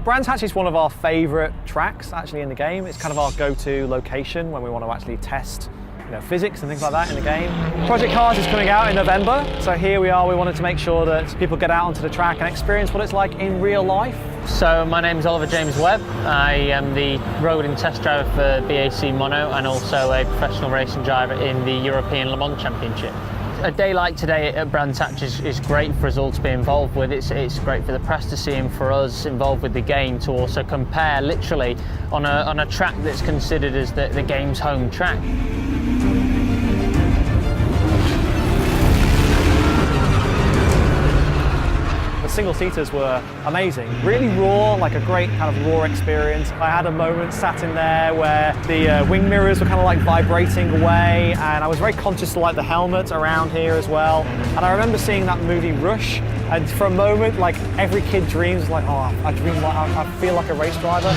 Brands Hatch is one of our favourite tracks actually in the game. It's kind of our go-to location when we want to actually test physics and things like that in the game. Project Cars is coming out in November, so here we are. We wanted to make sure that people get out onto the track and experience what it's like in real life. So my name's Oliver James Webb. I am the road and test driver for BAC Mono and also a professional racing driver in the European Le Mans Championship. A day like today at Brands Hatch is great for us all to be involved with. It's great for the press to see and for us involved with the game to also compare literally on a track that's considered as the game's home track. Single-seaters were amazing, really raw, like a great kind of raw experience. I had a moment sat in there where the wing mirrors were kind of like vibrating away, and I was very conscious of like the helmet around here as well. And I remember seeing that movie Rush, and for a moment, like every kid dreams, like, oh, I feel like a race driver.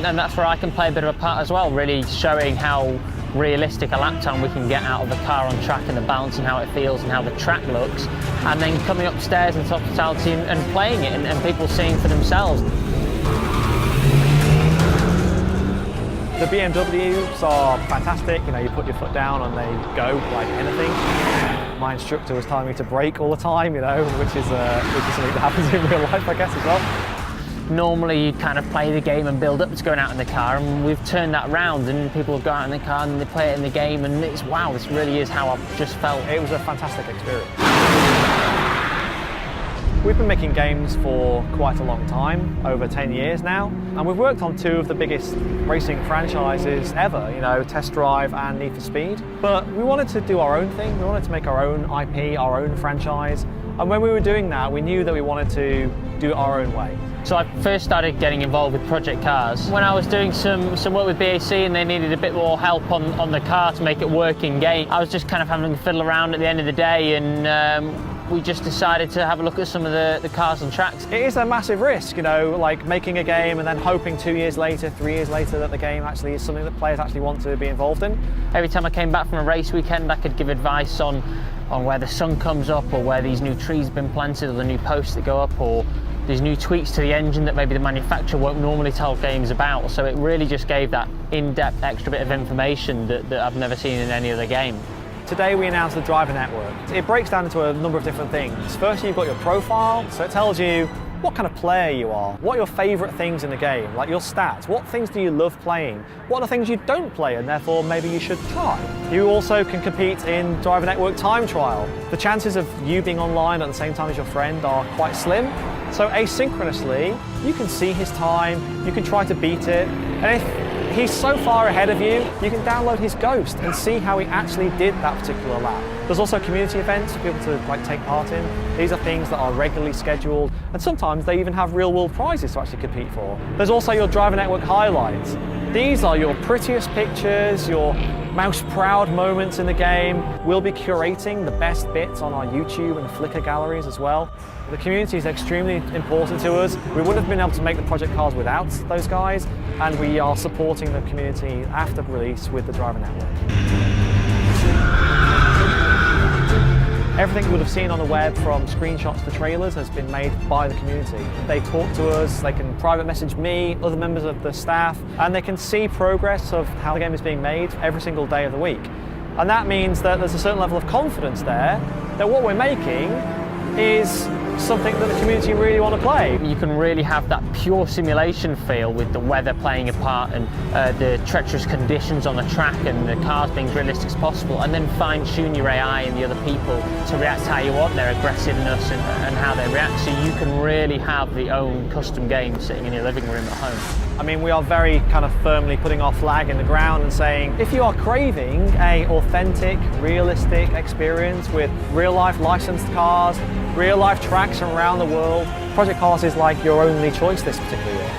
And that's where I can play a bit of a part as well, really showing how realistic a lap time we can get out of the car on track and the balance and how it feels and how the track looks, and then coming upstairs into hospitality and playing it and people seeing for themselves. The BMWs are fantastic. You put your foot down and they go like anything. My instructor was telling me to brake all the time, which is something that happens in real life, I guess, as well. Normally you'd kind of play the game and build up to going out in the car, and we've turned that round and people go out in the car and they play it in the game, and it's wow, this really is how I've just felt. It was a fantastic experience. We've been making games for quite a long time, over 10 years now, and we've worked on two of the biggest racing franchises ever, Test Drive and Need for Speed. But we wanted to do our own thing, we wanted to make our own IP, our own franchise, and when we were doing that, we knew that we wanted to do it our own way. So I first started getting involved with Project Cars when I was doing some work with BAC and they needed a bit more help on the car to make it work in game. I was just kind of having to fiddle around at the end of the day, and we just decided to have a look at some of the cars and tracks. It is a massive risk, like making a game and then hoping 2 years later, 3 years later that the game actually is something that players actually want to be involved in. Every time I came back from a race weekend, I could give advice on where the sun comes up, or where these new trees have been planted, or the new posts that go up, or these new tweaks to the engine that maybe the manufacturer won't normally tell games about. So it really just gave that in-depth extra bit of information that I've never seen in any other game. Today we announced the driver network. It breaks down into a number of different things. First, you've got your profile, so it tells you what kind of player you are, what are your favourite things in the game, like your stats, what things do you love playing, what are things you don't play and therefore maybe you should try. You also can compete in Driver Network Time Trial. The chances of you being online at the same time as your friend are quite slim, so asynchronously you can see his time, you can try to beat it, and if he's so far ahead of you, you can download his Ghost and see how he actually did that particular lap. There's also community events for people to take part in. These are things that are regularly scheduled, and sometimes they even have real-world prizes to actually compete for. There's also your Driver Network highlights. These are your prettiest pictures, your most proud moments in the game. We'll be curating the best bits on our YouTube and Flickr galleries as well. The community is extremely important to us. We wouldn't have been able to make the Project Cars without those guys, and we are supporting the community after release with the Driver Network. Everything you would have seen on the web, from screenshots to trailers, has been made by the community. They talk to us, they can private message me, other members of the staff, and they can see progress of how the game is being made every single day of the week. And that means that there's a certain level of confidence there that what we're making is something that the community really want to play. You can really have that pure simulation feel with the weather playing a part and the treacherous conditions on the track and the cars being as realistic as possible, and then fine-tune your AI and the other people to react how you want, their aggressiveness and how they react, so you can really have the own custom game sitting in your living room at home. I mean, we are very kind of firmly putting our flag in the ground and saying, if you are craving an authentic, realistic experience with real-life licensed cars, real-life tracks from around the world, Project Cars is like your only choice this particular year.